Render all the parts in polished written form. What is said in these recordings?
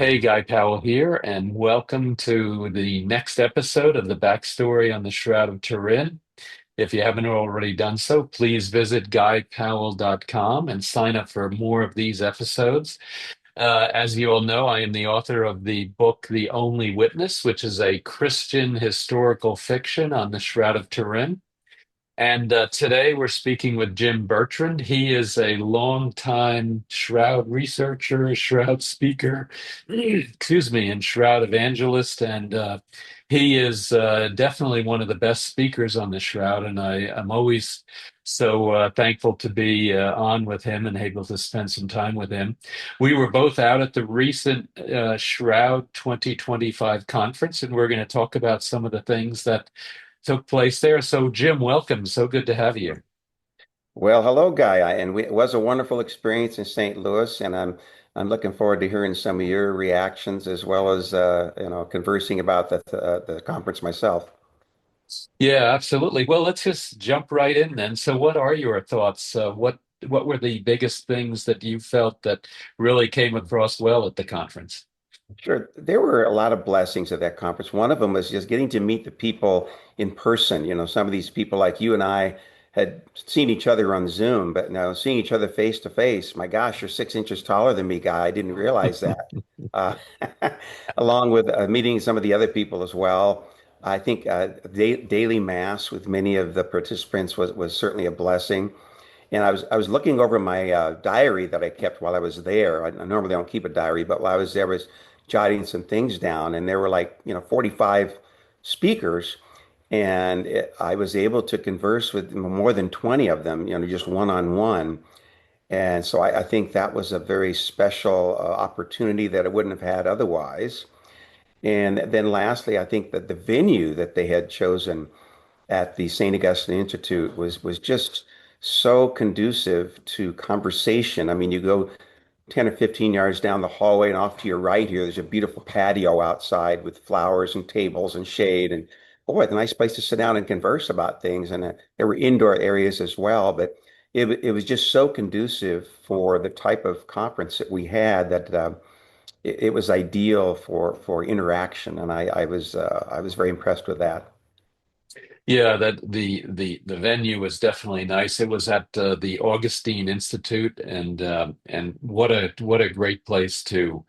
Hey, Guy Powell here, and welcome to the next episode of the backstory on the Shroud of Turin. If you haven't already done so, please visit guypowell.com and sign up for more of these episodes. As you all know, I am the author of the book The Only Witness, which is a Christian historical fiction on the Shroud of Turin. And today we're speaking with Jim Bertrand. He is a longtime Shroud researcher, Shroud speaker, excuse me, and Shroud evangelist. And he is definitely one of the best speakers on the Shroud. And I'm always so thankful to be on with him and able to spend some time with him. We were both out at the recent Shroud 2025 conference, and we're going to talk about some of the things that took place there. So, Jim, welcome. So good to have you. Well, hello, Guy. It was a wonderful experience in St. Louis, and I'm looking forward to hearing some of your reactions as well as conversing about the conference myself. Yeah, absolutely. Well, let's just jump right in then. So, what are your thoughts? What were the biggest things that you felt that really came across well at the conference? Sure, there were a lot of blessings at that conference. One of them was just getting to meet the people in person. You know, some of these people like you and I had seen each other on Zoom, but now seeing each other face to face, my gosh, you're 6 inches taller than me, Guy. I didn't realize that. Uh, Along with meeting some of the other people as well. I think daily mass with many of the participants was certainly a blessing. And I was looking over my diary that I kept while I was there. I normally don't keep a diary, but while I was there, I was jotting some things down, and there were 45 speakers, and I was able to converse with more than 20 of them, just one on one. And so I think that was a very special opportunity that I wouldn't have had otherwise. And then lastly, I think that the venue that they had chosen at the St. Augustine Institute was just so conducive to conversation. I mean, you go 10 or 15 yards down the hallway and off to your right here, there's a beautiful patio outside with flowers and tables and shade. And boy, it's a nice place to sit down and converse about things. And there were indoor areas as well, but it was just so conducive for the type of conference that we had that it was ideal for interaction. And I was very impressed with that. Yeah, that the venue was definitely nice. It was at the Augustine Institute, and what a great place to,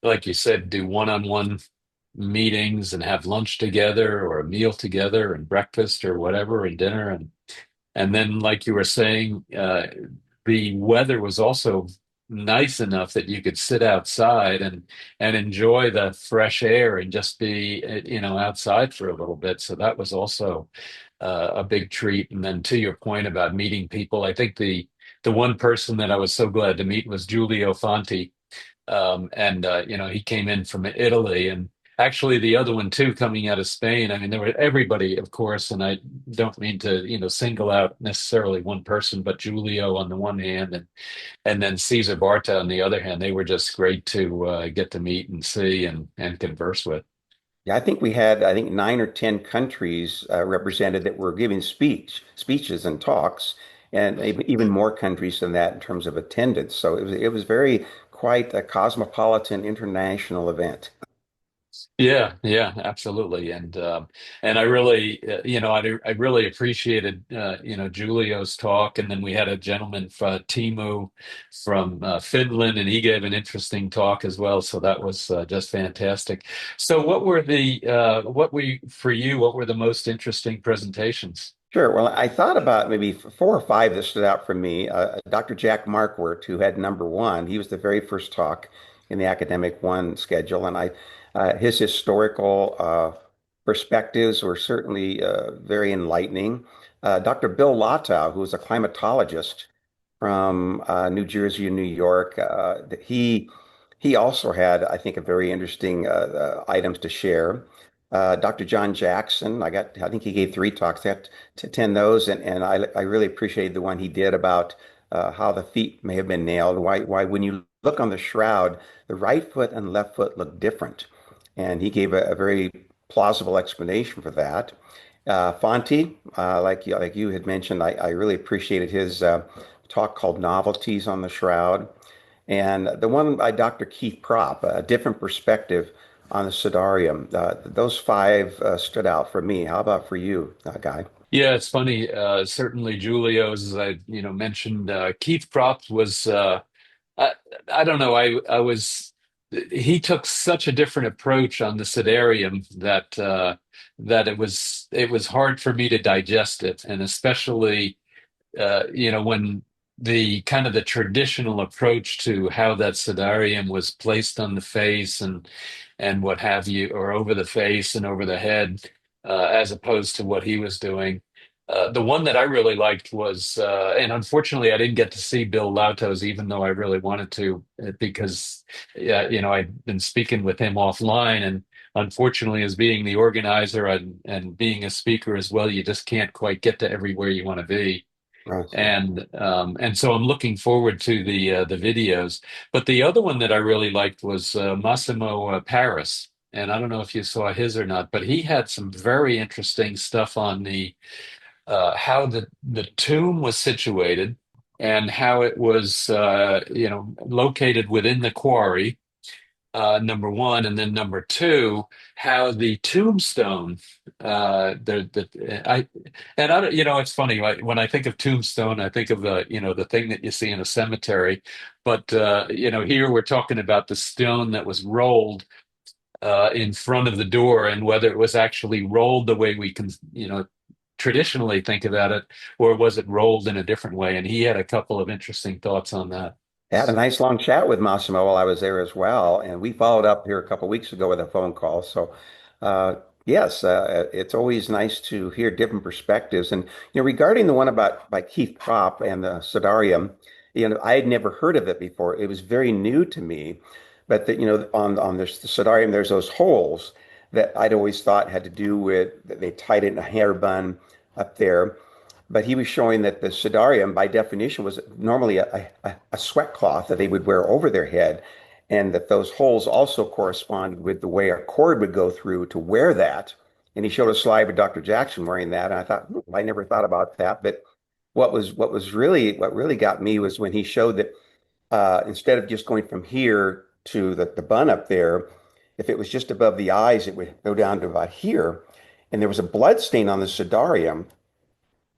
like you said, do one-on-one meetings and have lunch together or a meal together and breakfast or whatever and dinner and then like you were saying, the weather was also nice enough that you could sit outside and enjoy the fresh air and just be outside for a little bit. So that was also a big treat. And then to your point about meeting people, I think the one person that I was so glad to meet was Giulio Fanti, and he came in from Italy, and actually the other one too, coming out of Spain. I mean, there were everybody, of course, and I don't mean to single out necessarily one person, but Giulio on the one hand, and then Caesar Barta on the other hand. They were just great to get to meet and see and converse with. Yeah, I think we had, I think 9 or 10 countries represented that were giving speeches and talks, and even more countries than that in terms of attendance. So it was very quite a cosmopolitan international event. Yeah, yeah, absolutely, and I really, I really appreciated, Julio's talk, and then we had a gentleman from Timu from Finland, and he gave an interesting talk as well. So that was just fantastic. So, for you? What were the most interesting presentations? Sure. Well, I thought about maybe four or five that stood out for me. Dr. Jack Markwart, who had number one, he was the very first talk in the academic one schedule, and his historical perspectives were certainly very enlightening. Dr. Bill Latow, who was a climatologist from New Jersey and New York, he also had, I think, a very interesting items to share. Dr. John Jackson, I think he gave three talks. I had to attend those, and I really appreciated the one he did about how the feet may have been nailed. Why when you look on the shroud, the right foot and left foot look different, and he gave a very plausible explanation for that. Fonte, like you had mentioned, I really appreciated his talk called Novelties on the Shroud. and the one by Dr. Keith Propp, A Different Perspective on the Siddharium. Those five stood out for me. How about for you, Guy? Yeah, it's funny. Certainly, Julio's, as I mentioned, Keith Propt was. I, I don't know. I was. He took such a different approach on the Siddharium that it was hard for me to digest it, and especially when the kind of the traditional approach to how that sedarium was placed on the face and what have you, or over the face and over the head, as opposed to what he was doing. The one that I really liked was, and unfortunately, I didn't get to see Bill Lautos, even though I really wanted to, because, yeah, I'd been speaking with him offline, and unfortunately, as being the organizer and being a speaker as well, you just can't quite get to everywhere you want to be, Awesome. and so I'm looking forward to the videos. But the other one that I really liked was Massimo Paris, and I don't know if you saw his or not, but he had some very interesting stuff on the how the tomb was situated and how it was located within the quarry, number one, and then number two, how the tombstone, I and I don't, it's funny, when I think of tombstone, I think of the thing that you see in a cemetery, but here we're talking about the stone that was rolled in front of the door, and whether it was actually rolled the way we can, traditionally think about it, or was it rolled in a different way? And he had a couple of interesting thoughts on that. I had a nice long chat with Massimo while I was there as well, and we followed up here a couple weeks ago with a phone call. So, yes, it's always nice to hear different perspectives. And regarding the one about by Keith Propp and the Sodarium, I had never heard of it before. It was very new to me. But on this the Sodarium, there's those holes that I'd always thought had to do with that they tied it in a hair bun up there. But he was showing that the Siddharium, by definition, was normally a sweat cloth that they would wear over their head, and that those holes also corresponded with the way a cord would go through to wear that. And he showed a slide with Dr. Jackson wearing that, and I thought, I never thought about that. But what really got me was when he showed that instead of just going from here to the bun up there, if it was just above the eyes, it would go down to about here. And there was a blood stain on the Siddharium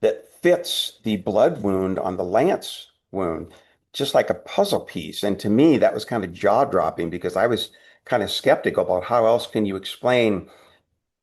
that fits the blood wound on the lance wound, just like a puzzle piece. And to me, that was kind of jaw-dropping because I was kind of skeptical about how else can you explain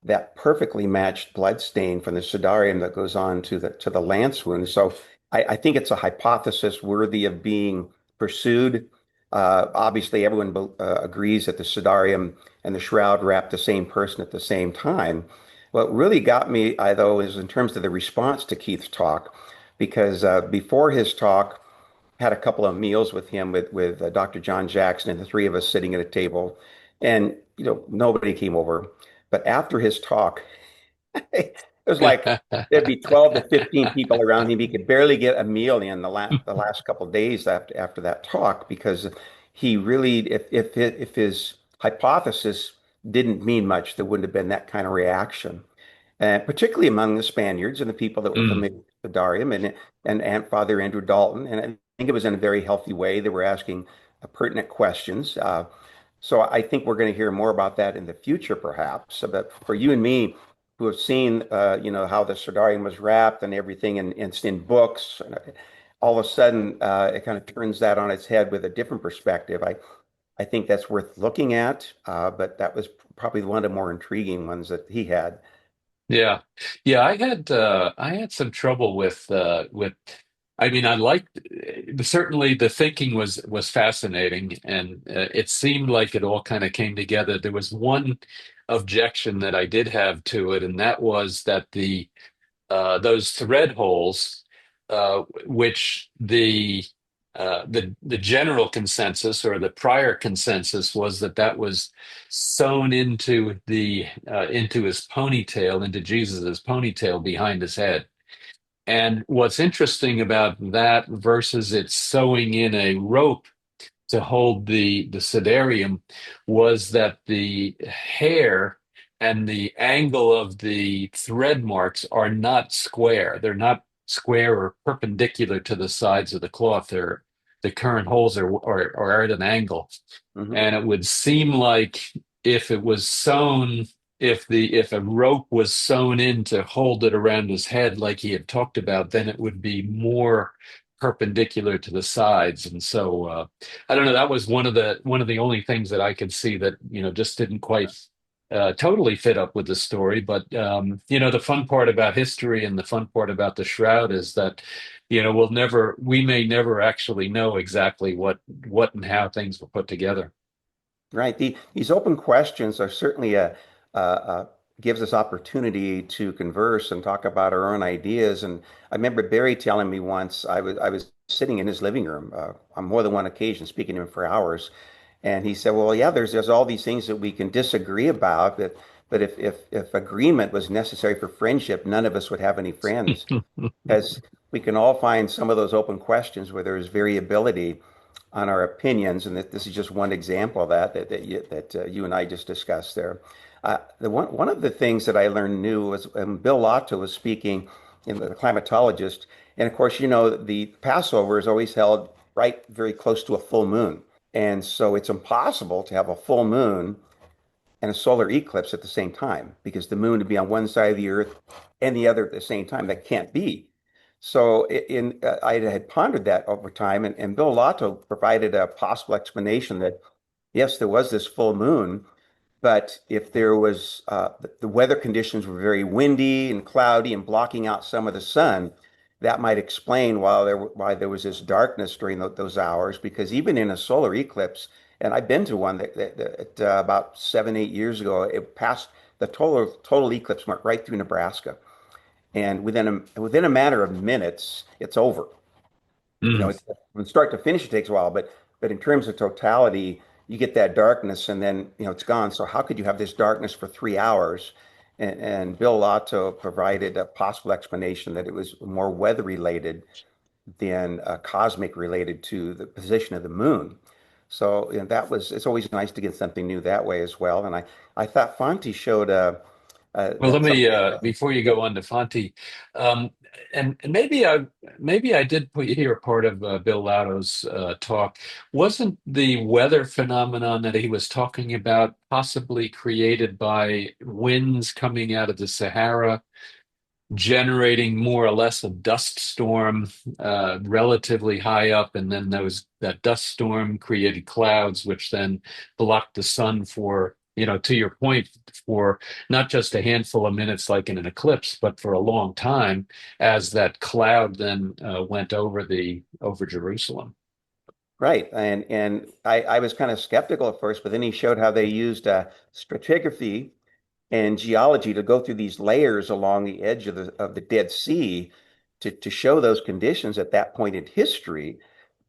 that perfectly matched blood stain from the Sudarium that goes on to the lance wound. So I think it's a hypothesis worthy of being pursued. Obviously, everyone agrees that the Sudarium and the shroud wrap the same person at the same time. What really got me, though, is in terms of the response to Keith's talk, because before his talk, had a couple of meals with him with Dr. John Jackson and the three of us sitting at a table, and nobody came over. But after his talk, it was like there'd be 12 to 15 people around him. He could barely get a meal in the last couple of days after that talk because he really, if his hypothesis didn't mean much, there wouldn't have been that kind of reaction. And particularly among the Spaniards and the people that were Mm. familiar with the Darium and Aunt Father Andrew Dalton. And I think it was in a very healthy way. They were asking pertinent questions. So I think we're going to hear more about that in the future, perhaps. But for you and me, who have seen, how the Sardarium was wrapped and everything, and it's in books, and all of a sudden, it kind of turns that on its head with a different perspective. I think that's worth looking at, but that was probably one of the more intriguing ones that he had. Yeah. Yeah, I had some trouble with I mean, I liked, certainly the thinking was fascinating, and it seemed like it all kind of came together. There was one objection that I did have to it, and that was that those thread holes, which the general consensus, or the prior consensus, was that was sewn into his ponytail, into Jesus's ponytail behind his head. And what's interesting about that versus it sewing in a rope to hold the sedarium was that the hair and the angle of the thread marks are not square. They're not square or perpendicular to the sides of the cloth. the current holes are at an angle, Hmm. and it would seem like if it was sewn, if a rope was sewn in to hold it around his head like he had talked about, then it would be more perpendicular to the sides. And so I don't know, that was one of the only things that I could see that, just didn't quite totally fit up with the story. But the fun part about history and the fun part about the shroud is that, we may never actually know exactly what and how things were put together. Right. These open questions are certainly gives us opportunity to converse and talk about our own ideas. And I remember Barry telling me once I was sitting in his living room on more than one occasion, speaking to him for hours, and he said, "Well, yeah, there's all these things that we can disagree about, but if agreement was necessary for friendship, none of us would have any friends, because we can all find some of those open questions where there's variability on our opinions, and that this is just one example of that you and I just discussed there. The one of the things that I learned new was Bill Lotto was speaking, the climatologist, and of course, the Passover is always held right very close to a full moon, and so it's impossible to have a full moon and a solar eclipse at the same time because the moon would be on one side of the earth and the other at the same time. That can't be. So I had pondered that over time, and Bill Lotto provided a possible explanation that yes, there was this full moon, but if there was the weather conditions were very windy and cloudy and blocking out some of the sun, that might explain why there was this darkness during those hours. Because even in a solar eclipse, and I've been to one that about 7, 8 years ago, it passed the total eclipse went right through Nebraska, and within a matter of minutes, it's over. Mm. From start to finish, it takes a while, but in terms of totality, you get that darkness and then it's gone. So how could you have this darkness for 3 hours? And Bill Lotto provided a possible explanation that it was more weather related than cosmic related to the position of the moon. So it's always nice to get something new that way as well. And I thought Fonte showed Well, let that me something. before you go on to Fonte, um, and maybe I did put hear a part of Bill Laudo's talk. Wasn't the weather phenomenon that he was talking about possibly created by winds coming out of the Sahara, generating more or less a dust storm relatively high up, and then that dust storm created clouds, which then blocked the sun for, to your point, for not just a handful of minutes like in an eclipse, but for a long time, as that cloud then went over Jerusalem. Right. And I was kind of skeptical at first, but then he showed how they used stratigraphy and geology to go through these layers along the edge of the Dead Sea to show those conditions at that point in history.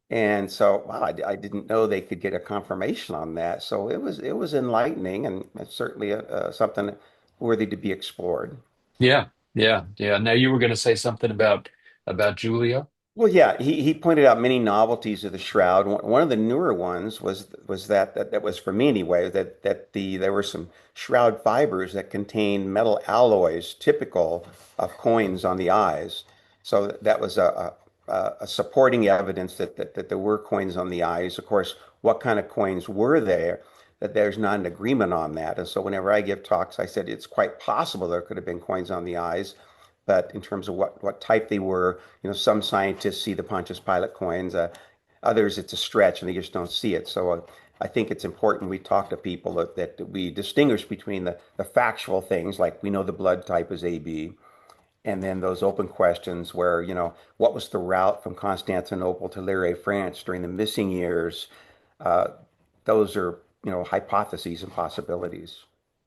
And so, wow, I didn't know they could get a confirmation on that. So it was enlightening, and it's certainly something worthy to be explored. Yeah, yeah, yeah. Now you were going to say something about Julia. Well, yeah, he pointed out many novelties of the Shroud. One of the newer ones was that was for me anyway, there were some Shroud fibers that contain metal alloys typical of coins on the eyes. So that was a supporting evidence that there were coins on the eyes. Of course, what kind of coins were there? That there's not an agreement on that. And so whenever I give talks, I said it's quite possible there could have been coins on the eyes. But in terms of what type they were, some scientists see the Pontius Pilate coins, others it's a stretch and they just don't see it. So I think it's important we talk to people that we distinguish between the factual things, like we know the blood type is AB, and then those open questions where, what was the route from Constantinople to Lille, France during the missing years? Uh, those are, hypotheses and possibilities.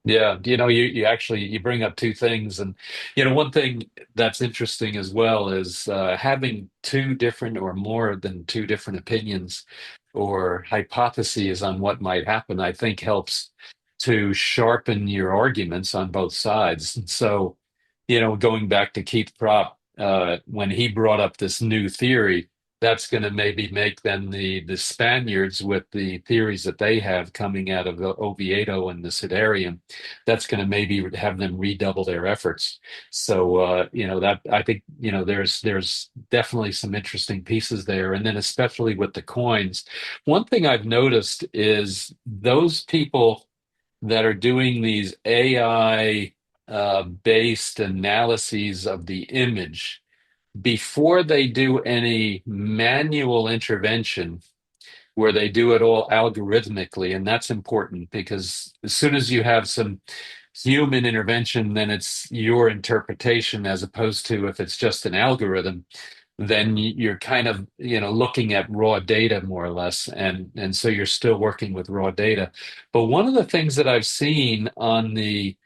Yeah, you actually you bring up two things, and one thing that's interesting as well is having two different or more than two different opinions or hypotheses on what might happen. I think helps to sharpen your arguments on both sides. And so, going back to Keith Prop, when he brought up this new theory that's going to maybe make then the Spaniards with the theories that they have coming out of the Oviedo and the Siderium, that's going to maybe have them redouble their efforts. So that I think there's definitely some interesting pieces there, and then especially with the coins. One thing I've noticed is those people that are doing these AI based analyses of the image before they do any manual intervention where they do it all algorithmically. And that's important because as soon as you have some human intervention, then it's your interpretation as opposed to if it's just an algorithm, then you're kind of looking at raw data more or less, and so you're still working with raw data. But one of the things that I've seen on these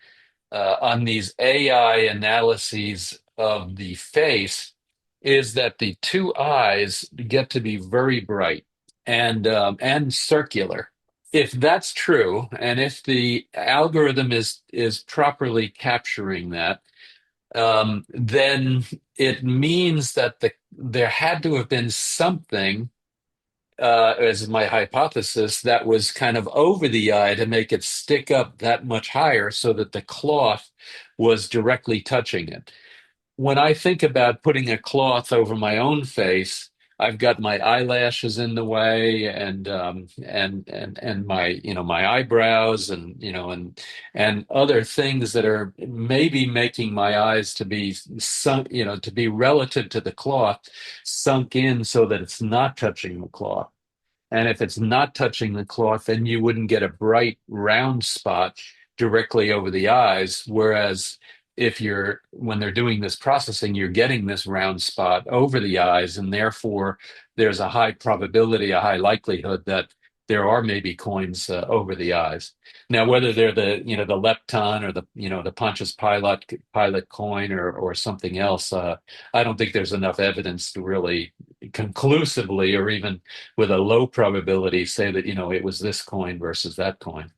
AI analyses of the face is that the two eyes get to be very bright and circular. If that's true, and if the algorithm is properly capturing that, then it means that there had to have been something, as my hypothesis, that was kind of over the eye to make it stick up that much higher so that the cloth was directly touching it. When I think about putting a cloth over my own face, I've got my eyelashes in the way, and my my eyebrows, and other things that are maybe making my eyes to be sunk, to be relative to the cloth, sunk in so that it's not touching the cloth. And if it's not touching the cloth, then you wouldn't get a bright round spot directly over the eyes. Whereas if when they're doing this processing, you're getting this round spot over the eyes, and therefore there's a high probability, a high likelihood that there are maybe coins over the eyes. Now, whether they're the lepton or the Pontius Pilate coin or something else, I don't think there's enough evidence to really conclusively or even with a low probability say that it was this coin versus that coin.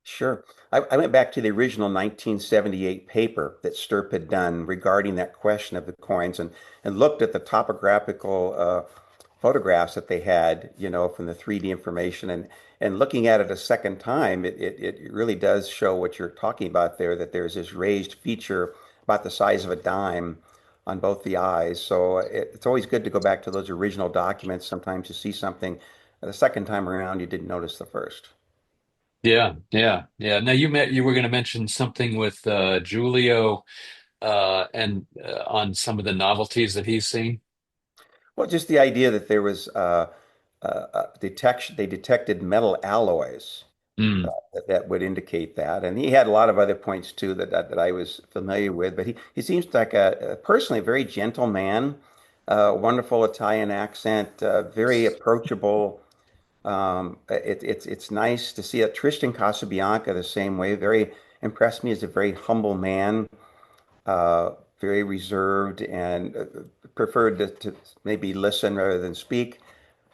Sure. I went back to the original 1978 paper that Stirp had done regarding that question of the coins and looked at the topographical photographs that they had, from the 3D information. And looking at it a second time, it really does show what you're talking about there, that there's this raised feature about the size of a dime on both the eyes. So it's always good to go back to those original documents. Sometimes you see something the second time around you didn't notice the first. Yeah, yeah, yeah. Now you were going to mention something with Giulio and on some of the novelties that he's seen. Well, just the idea that there was detection, they detected metal alloys Mm. that would indicate that. And he had a lot of other points too that I was familiar with. But he seems like personally a very gentle man, wonderful Italian accent, very approachable. It's nice to see it. Tristan Casabianca the same way. Very impressed me as a very humble man, very reserved, and preferred to maybe listen rather than speak.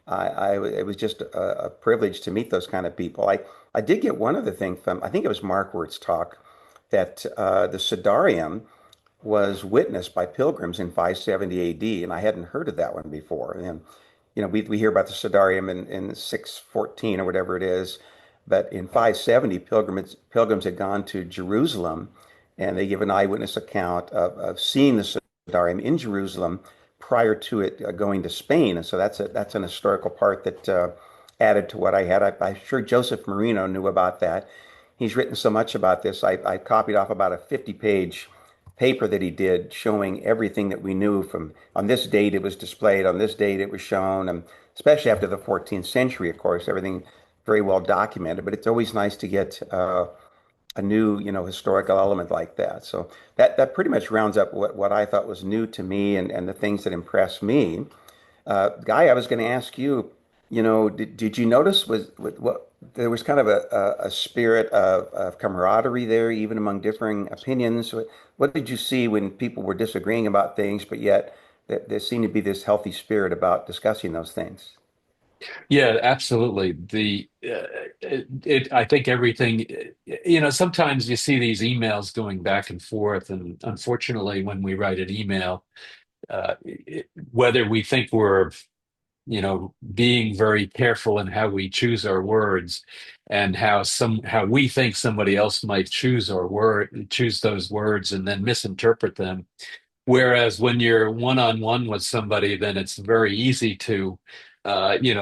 It was just a privilege to meet those kind of people. I did get one other thing from, I think it was Markworth's talk, that the Sidarium was witnessed by pilgrims in 570 AD, and I hadn't heard of that one before. And we hear about the Sidarium in 614 or whatever it is, but in 570, pilgrims had gone to Jerusalem, and they give an eyewitness account of seeing the Sidarium in Jerusalem prior to it going to Spain. And so that's an historical part that added to what I had. I'm sure Joseph Marino knew about that. He's written so much about this. I copied off about a 50-page paper that he did showing everything that we knew from on this date it was displayed, on this date it was shown, and especially after the 14th century, of course, everything very well documented. But it's always nice to get a new, historical element like that. So that pretty much rounds up what I thought was new to me and the things that impressed me. Guy, I was going to ask you, did you notice what there was kind of a spirit of camaraderie there, even among differing opinions? What did you see when people were disagreeing about things, but yet there seemed to be this healthy spirit about discussing those things? Yeah, absolutely. I think everything, sometimes you see these emails going back and forth, and unfortunately, when we write an email, whether we think we're being very careful in how we choose our words, and how we think somebody else might choose those words and then misinterpret them. Whereas when you're one on one with somebody, then it's very easy to,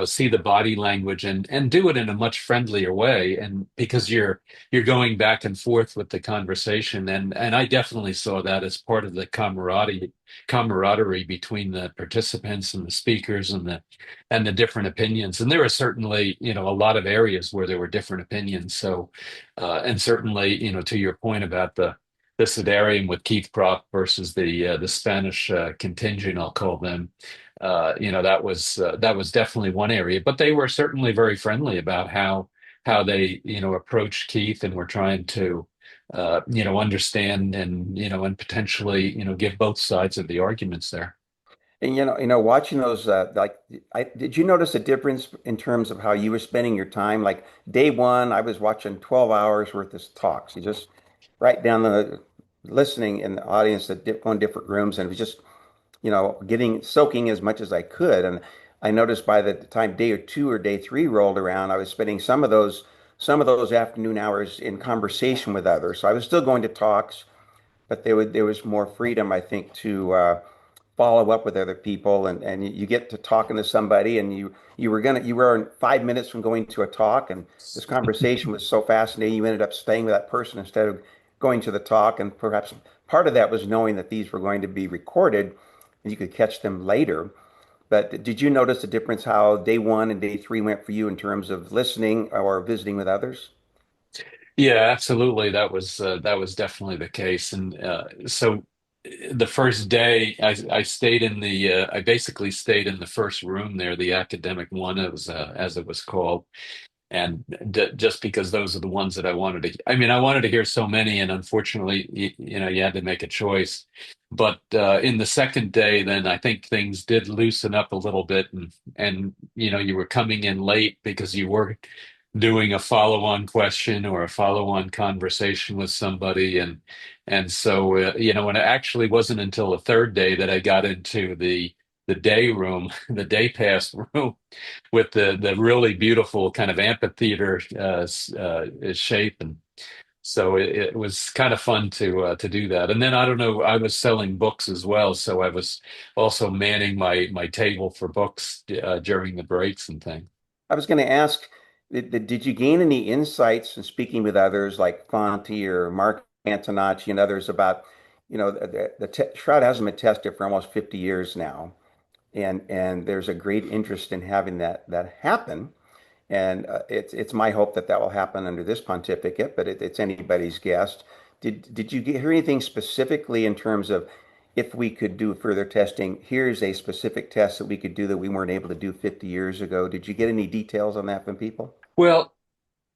see the body language and do it in a much friendlier way, and because you're going back and forth with the conversation, and I definitely saw that as part of the camaraderie between the participants and the speakers and the different opinions. And there were certainly, a lot of areas where there were different opinions. So, and certainly, to your point about the Sidarium with Keith Prop versus the Spanish contingent, I'll call them. That was definitely one area, but they were certainly very friendly about how they approached Keith and were trying to understand and potentially give both sides of the arguments there. And watching those, did you notice a difference in terms of how you were spending your time? Like day one, I was watching 12 hours worth of talks. You just write down the listening in the audience that go in different rooms, and it was just, getting soaking as much as I could. And I noticed by the time day or two or day three rolled around, I was spending some of those afternoon hours in conversation with others. So I was still going to talks, but there was more freedom, I think, to follow up with other people, and you get to talking to somebody, and you were 5 minutes from going to a talk, and this conversation was so fascinating you ended up staying with that person instead of going to the talk. And perhaps part of that was knowing that these were going to be recorded and you could catch them later. But did you notice the difference how day one and day three went for you in terms of listening or visiting with others? Yeah, absolutely. That was definitely the case. And so the first day, I stayed I basically stayed in the first room there, the academic one, as it was called, and just because those are the ones that I wanted to. I mean, I wanted to hear so many, and unfortunately, you had to make a choice. But in the second day, then I think things did loosen up a little bit, and you were coming in late because you were doing a follow-on question or a follow-on conversation with somebody, and so and it actually wasn't until the third day that I got into the day room, the day pass room, with the really beautiful kind of amphitheater shape. And so it was kind of fun to do that. And then I don't know, I was selling books as well, so I was also manning my table for books during the breaks and things. I was going to ask, did you gain any insights in speaking with others like Fonte or Mark Antonacci and others about, the Shroud hasn't been tested for almost 50 years now, and there's a great interest in having that happen. And it's my hope that that will happen under this pontificate, but it's anybody's guess. Did you hear anything specifically in terms of if we could do further testing? Here's a specific test that we could do that we weren't able to do 50 years ago. Did you get any details on that from people? Well,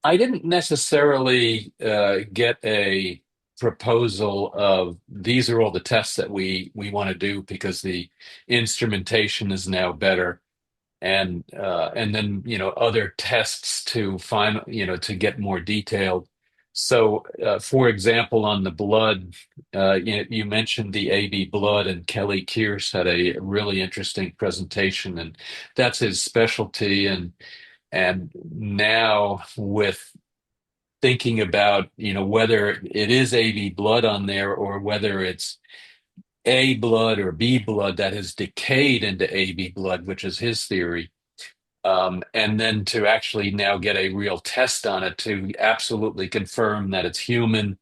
I didn't necessarily get a proposal of these are all the tests that we want to do because the instrumentation is now better, and then other tests to find to get more detailed. So for example, on the blood, you mentioned the AB blood, and Kelly Kearse had a really interesting presentation, and that's his specialty. And now with thinking about whether it is AB blood on there or whether it's A blood or B blood that has decayed into AB blood, which is his theory, and then to actually now get a real test on it to absolutely confirm that it's human,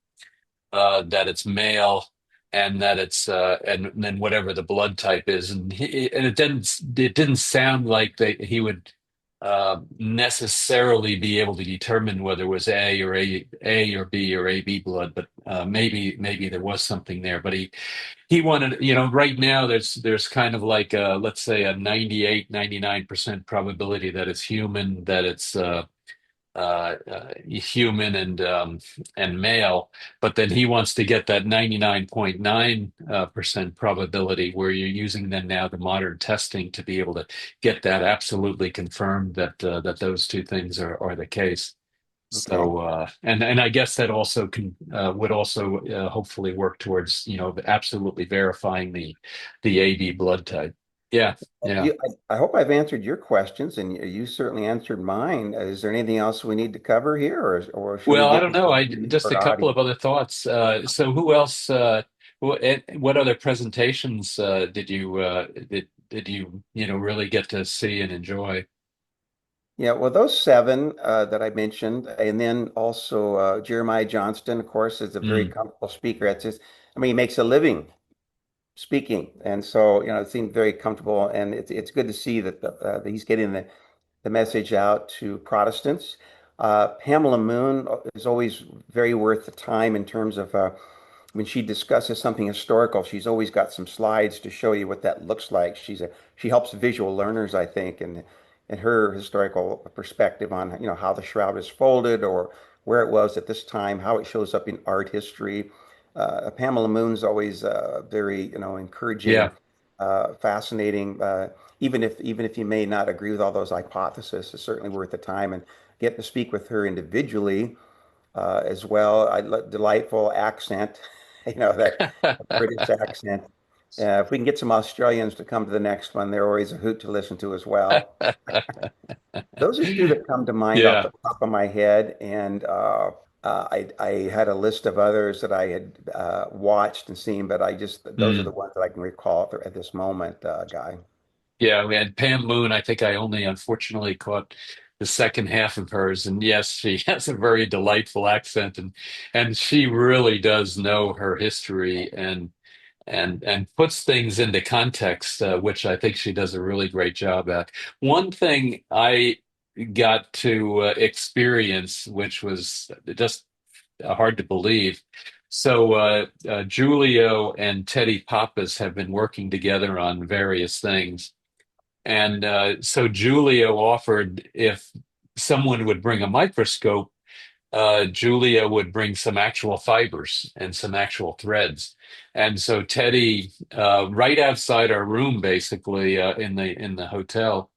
that it's male, and that it's and then whatever the blood type is. And it didn't sound like he would necessarily be able to determine whether it was A or B or AB blood, but maybe there was something there. But he wanted, right now there's kind of like let's say a 98, 99% probability that it's human, that it's human and male. But then he wants to get that 99.9% probability, where you're using then now the modern testing to be able to get that absolutely confirmed that those two things are the case. Okay. So and I guess that also would also hopefully work towards absolutely verifying the AB blood type. Yeah, yeah. I hope I've answered your questions, and you certainly answered mine. Is there anything else we need to cover here, or should we Well, I get don't know. I to just our a couple audience? of other thoughts. So who else? What other presentations did you really get to see and enjoy? Yeah, well, those seven that I mentioned, and then also Jeremiah Johnston, of course, is a very Mm, comfortable speaker. I mean, he makes a living speaking, and so it seemed very comfortable, and it's good to see that he's getting the message out to Protestants. Pamela Moon is always very worth the time in terms of when she discusses something historical. She's always got some slides to show you what that looks like. She helps visual learners, I think, and her historical perspective on how the shroud is folded or where it was at this time, how it shows up in art history. Pamela Moon's always very encouraging, yeah. fascinating. Even if you may not agree with all those hypotheses, it's certainly worth the time and get to speak with her individually as well. Delightful accent, that British accent. If we can get some Australians to come to the next one, they're always a hoot to listen to as well. Those are two that come to mind off Yeah. the top of my head, and I had a list of others that I had watched and seen, but those are the Mm. ones that I can recall at this moment, Guy. Yeah, we had Pam Moon. I think I only unfortunately caught the second half of hers. And yes, she has a very delightful accent, and she really does know her history and puts things into context, which I think she does a really great job at. One thing I got to experience, which was just hard to believe. So Giulio and Teddy Pappas have been working together on various things. And so Julia offered if someone would bring a microscope, Julia would bring some actual fibers and some actual threads. And so Teddy, right outside our room, basically in the hotel,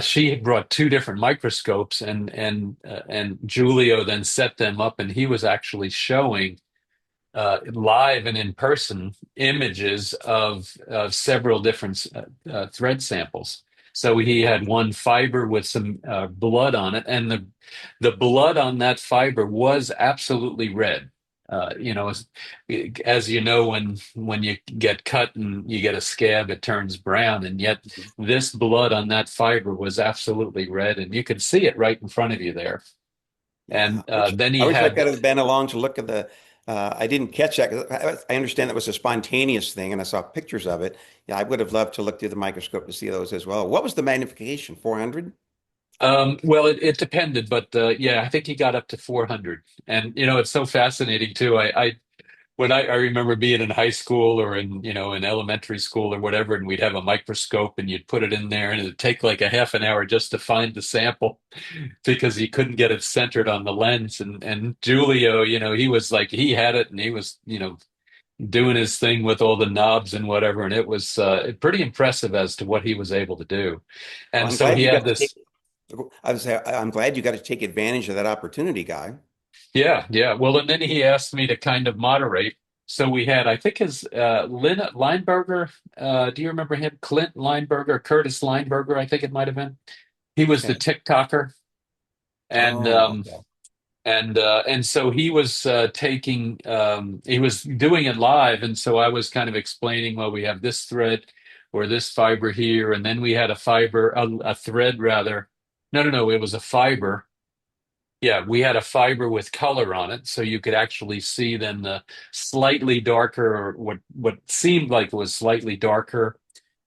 she had brought two different microscopes, and Julio then set them up, and he was actually showing live and in person images of several different thread samples. So he had one fiber with some blood on it, and the blood on that fiber was absolutely red. As you know, when you get cut and you get a scab, it turns brown, and yet this blood on that fiber was absolutely red, and you could see it right in front of you there. Yeah, And then I he wish I could had have been along to look at the. I didn't catch that 'cause I understand that was a spontaneous thing, and I saw pictures of it. Yeah, I would have loved to look through the microscope to see those as well. What was the magnification? 400? Well, it depended, but yeah, I think he got up to 400. And it's so fascinating too. I remember being in high school or in elementary school or whatever, and we'd have a microscope and you'd put it in there, and it'd take like a half an hour just to find the sample because he couldn't get it centered on the lens. And Giulio, he was like he had it and he was doing his thing with all the knobs and whatever, and it was pretty impressive as to what he was able to do. Well, And I'm so glad he you had got to take. this. I'm glad you got to take advantage of that opportunity, Guy. Yeah, yeah. Well, and then he asked me to kind of moderate. So we had, I think his Lynn Lineberger. Do you remember him? Clint Lineberger, Curtis Lineberger, I think it might have been. He was the Okay. TikToker, and Oh, um, okay. and so he was he was doing it live, and so I was kind of explaining, well, we have this thread or this fiber here, and then we had a thread rather. No, no, no, it was a fiber. Yeah, we had a fiber with color on it, so you could actually see then the slightly darker, or what seemed like was slightly darker,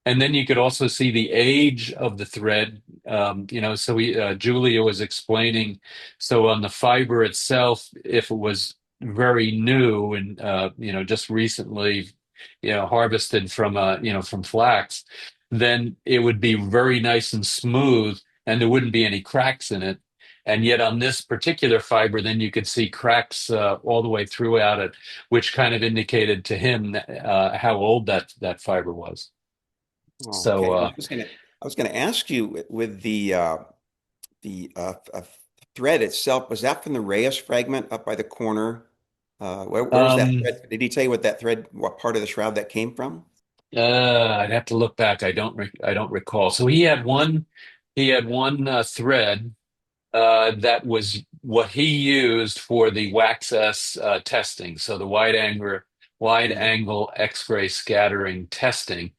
and then you could also see the age of the thread. So Julia was explaining. So on the fiber itself, if it was very new and just recently, harvested from from flax, then it would be very nice and smooth, and there wouldn't be any cracks in it. And yet on this particular fiber, then you could see cracks all the way throughout it, which kind of indicated to him how old that fiber was. So Okay. And I was gonna ask you with the thread itself, was that from the Reyes fragment up by the corner? Where was that um, thread? Did he tell you what part of the shroud that came from? I'd have to look back. I don't recall. So he had one thread that was what he used for the wax S testing. So the wide Mhm. angle X-ray scattering testing.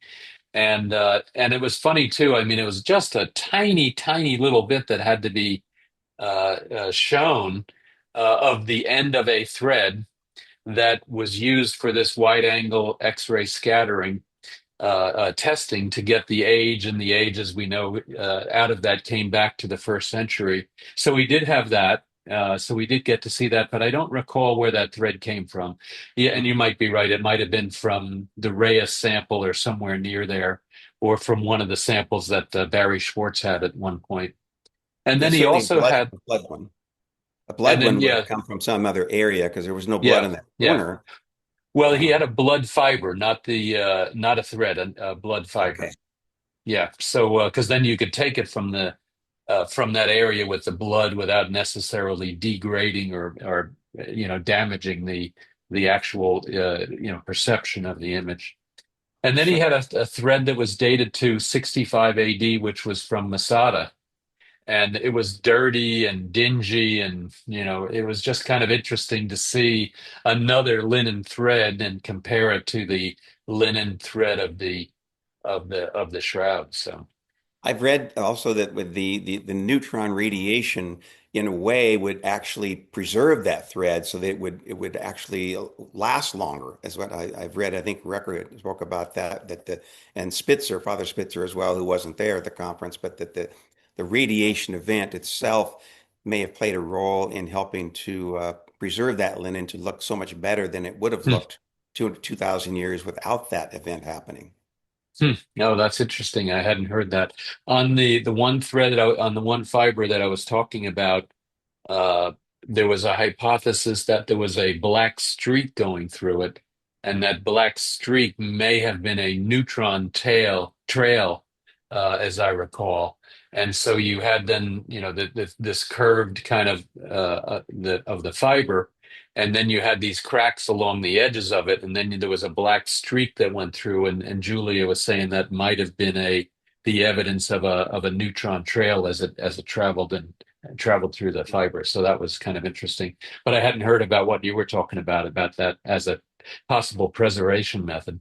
And it was funny too. I mean, it was just a tiny little bit that had to be shown of the end of a thread that was used for this wide angle X-ray scattering testing to get the age, and the age, as we know, out of that came back to the first century. So we did have that. So we did get to see that, but I don't recall where that thread came from. Yeah, and you might be right. It might have been from the Reyes sample or somewhere near there, or from one of the samples that Barry Schwartz had at one point. And Yeah, then he certainly also had, a blood one. A and blood then one would have yeah, come from some other area because there was no blood yeah, in that yeah. corner. Well, he Uh, had a blood fiber, not a thread, a blood fiber. okay, Yeah. So, because then you could take it from that area with the blood without necessarily degrading or damaging the actual perception of the image. And then he sure. had a thread that was dated to 65 AD, which was from Masada. And it was dirty and dingy, and it was just kind of interesting to see another linen thread and compare it to the linen thread of the shroud. So. I've read also that with the neutron radiation, in a way, would actually preserve that thread so that it would actually last longer, is what I've read. I think Record spoke about that and Spitzer, Father Spitzer as well, who wasn't there at the conference, but that the radiation event itself may have played a role in helping to preserve that linen to look so much better than it would have Hmm. looked 2,000 years without that event happening. Hmm. Oh, that's interesting. I hadn't heard that. On the one thread on the one fiber that I was talking about, uh, there was a hypothesis that there was a black streak going through it, and that black streak may have been a neutron trail, as I recall. And so you had then, this curved kind of of the fiber, and then you had these cracks along the edges of it, and then there was a black streak that went through, and Julia was saying that might have been the evidence of a neutron trail as it traveled through the fiber. So that was kind of interesting. But I hadn't heard about what you were talking about that as a possible preservation method.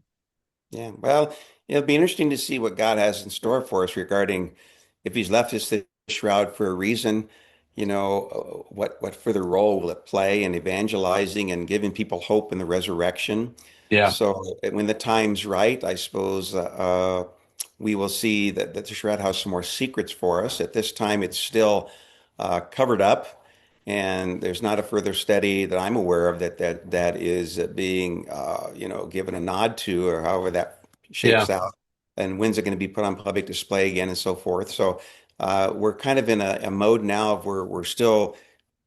Yeah, well, it'll be interesting to see what God has in store for us regarding if He's left us the shroud for a reason, what further role will it play in evangelizing and giving people hope in the resurrection? Yeah, So when the time's right, I suppose we will see that the shroud has some more secrets for us. At this time, it's still covered up, and there's not a further study that I'm aware of that is being given a nod to, or however that yeah. shakes out, and when's it going to be put on public display again, and so forth. So we're kind of in a mode now of where we're still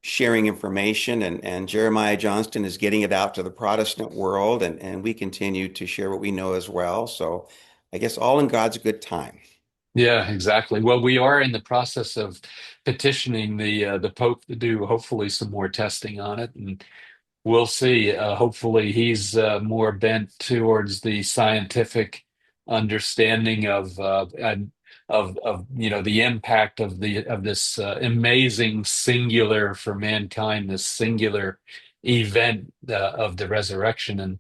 sharing information, and Jeremiah Johnston is getting it out to the Protestant world, and we continue to share what we know as well. So I guess all in God's good time. Yeah, exactly. Well, we are in the process of petitioning the Pope to do hopefully some more testing on it, and we'll see. Hopefully, he's more bent towards the scientific understanding of the impact of this amazing singular for mankind, this singular event of the resurrection. And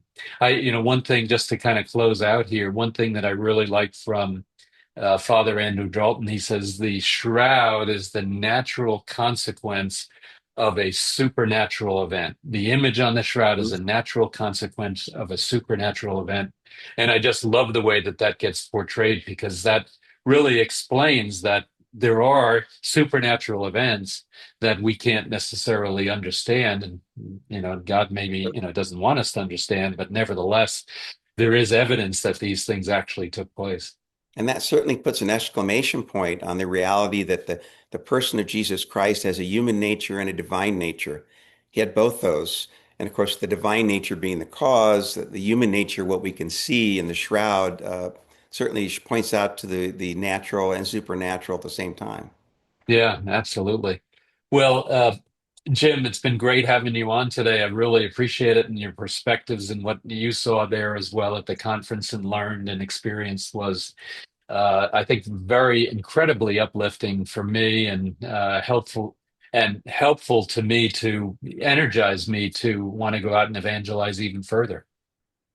one thing just to kind of close out here, one thing that I really like from Father Andrew Dalton, he says the shroud is the natural consequence of a supernatural event. The image on the shroud is a natural consequence of a supernatural event. And I just love the way that that gets portrayed, because that really explains that there are supernatural events that we can't necessarily understand. And, God maybe, doesn't want us to understand, but nevertheless, there is evidence that these things actually took place. And that certainly puts an exclamation point on the reality that the person of Jesus Christ has a human nature and a divine nature. He had both those. And of course, the divine nature being the cause, the human nature, what we can see in the shroud, certainly points out to the natural and supernatural at the same time. Yeah, absolutely. Well, Jim, it's been great having you on today. I really appreciate it, and your perspectives and what you saw there as well at the conference and learned and experienced was, I think, very incredibly uplifting for me and helpful to me to energize me to want to go out and evangelize even further.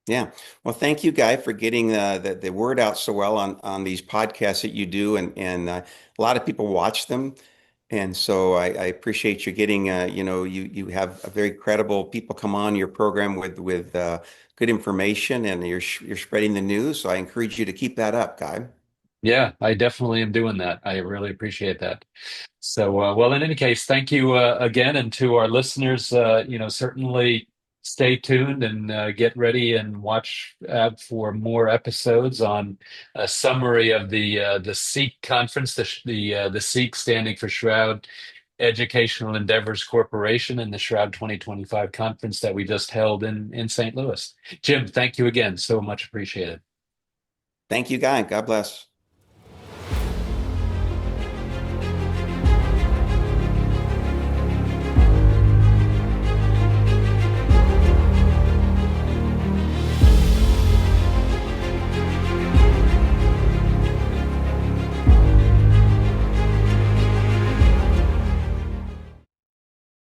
Yeah. Well, thank you, Guy, for getting the word out so well on these podcasts that you do, and a lot of people watch them, and so I appreciate you getting you have a very credible people come on your program with good information, and you're spreading the news. So I encourage you to keep that up, Guy. Yeah, I definitely am doing that. I really appreciate that. So, well, in any case, thank you again, and to our listeners, certainly stay tuned and get ready and watch for more episodes on a summary of the SEEK conference, the SEEK standing for Shroud Educational Endeavors Corporation, and the Shroud 2025 conference that we just held in St. Louis. Jim, thank you again. So much appreciated. Thank you, Guy. God bless.